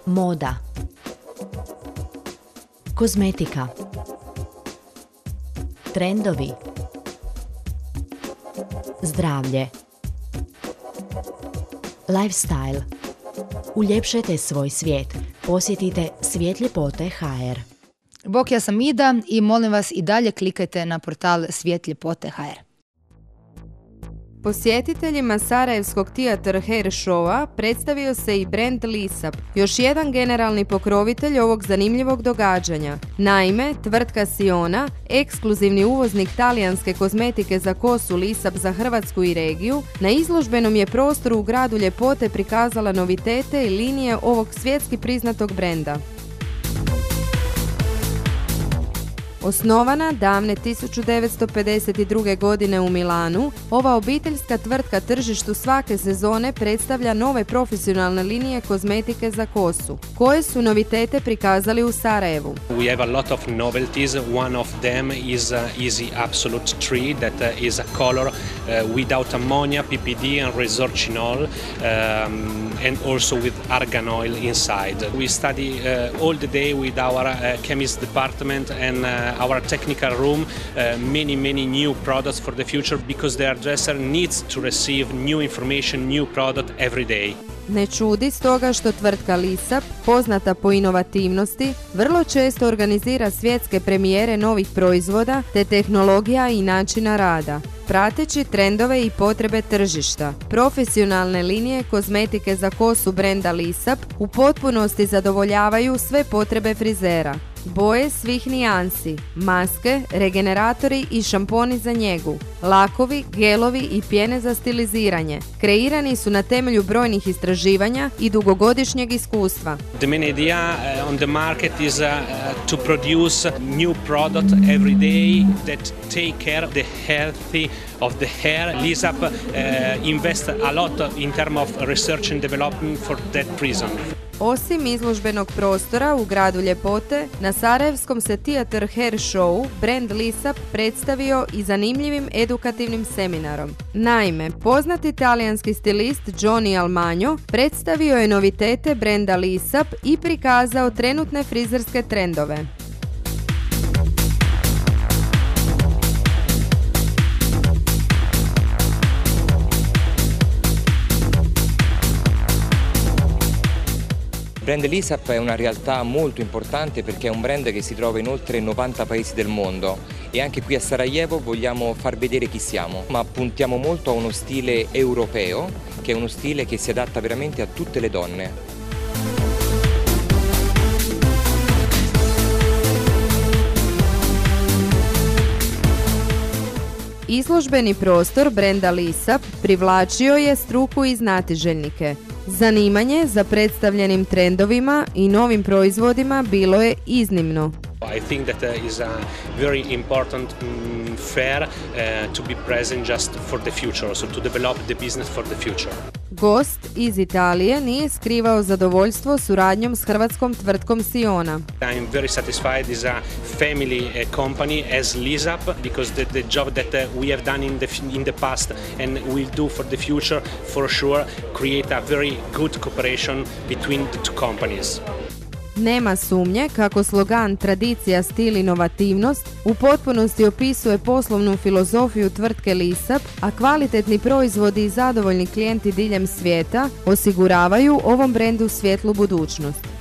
Moda. Kozmetika. Trendovi. Zdravlje. Lifestyle. Uljepšajte svoj svijet. Posjetite svjetljepote.hr. Bok, ja sam Ida i molim vas i dalje klikajte na portal svjetljepote.hr. Posjetiteljima Sarajevskog Theater Hair Showa predstavio se i brend Lisap, još jedan generalni pokrovitelj ovog zanimljivog događanja. Naime, tvrtka Siona, ekskluzivni uvoznik talijanske kozmetike za kosu Lisap za Hrvatsku i regiju, na izložbenom je prostoru u gradu Ljepote prikazala novitete i linije ovog svjetski priznatog brenda. Osnovana davne 1952. godine u Milanu, ova obiteljska tvrtka tržištu svake sezone predstavlja nove profesionalne linije kozmetike za kosu. Koje su novitete prikazali u Sarajevu? We have a lot of novelties. One of them is Easy Absolute 3, that is a color without ammonia, PPD and resorcinol, and also with argan oil inside. We study all the day with our chemist department and our technical room many new products for the future, because the hairdresser needs to receive new information, new product every day. Ne čudi stoga što tvrtka Lisap, poznata po inovativnosti, vrlo često organizira svjetske premijere novih proizvoda te tehnologija i načina rada, prateći trendove i potrebe tržišta. Profesionalne linije kozmetike za kosu brenda Lisap u potpunosti zadovoljavaju sve potrebe frizera. Boje svih nijansi, maske, regeneratori i šamponi za njegu, lakovi, gelovi i pjene za stiliziranje. Kreirani su na temelju brojnih istraživanja i dugogodišnjeg iskustva. The main idea on the market is to produce new product every day that take care of the healthy of the hair. Lisap invest a lot in terms of research and development for that reason. Osim izložbenog prostora u gradu Ljepote, na Sarajevskom se Theater Hair Show brend Lisap predstavio i zanimljivim edukativnim seminarom. Naime, poznati talijanski stilist Johnny Almagno predstavio je novitete brenda Lisap i prikazao trenutne frizerske trendove. Il brand Lisap è una realtà molto importante perché è un brand che si trova in oltre 90 paesi del mondo e anche qui a Sarajevo vogliamo far vedere chi siamo, ma puntiamo molto a uno stile europeo, che è uno stile che si adatta veramente a tutte le donne. Izložbeni prostor brenda Lisap privlačio je struku i znatiželjnike. Zanimanje za predstavljenim trendovima i novim proizvodima bilo je iznimno. I think that is a very important fair to be present just for the future, so to develop the business for the future. Gost iz Italije nije skrivao zadovoljstvo suradnjom s hrvatskom tvrtkom Siona. I'm very satisfied as a family company as Lisap, because the job that we have done in the past and will do for the future for sure create a very good cooperation between the two companies. Nema sumnje kako slogan tradicija, stil, inovativnost u potpunosti opisuje poslovnu filozofiju tvrtke Lisap, a kvalitetni proizvodi i zadovoljni klijenti diljem svijeta osiguravaju ovom brendu svjetlu budućnost.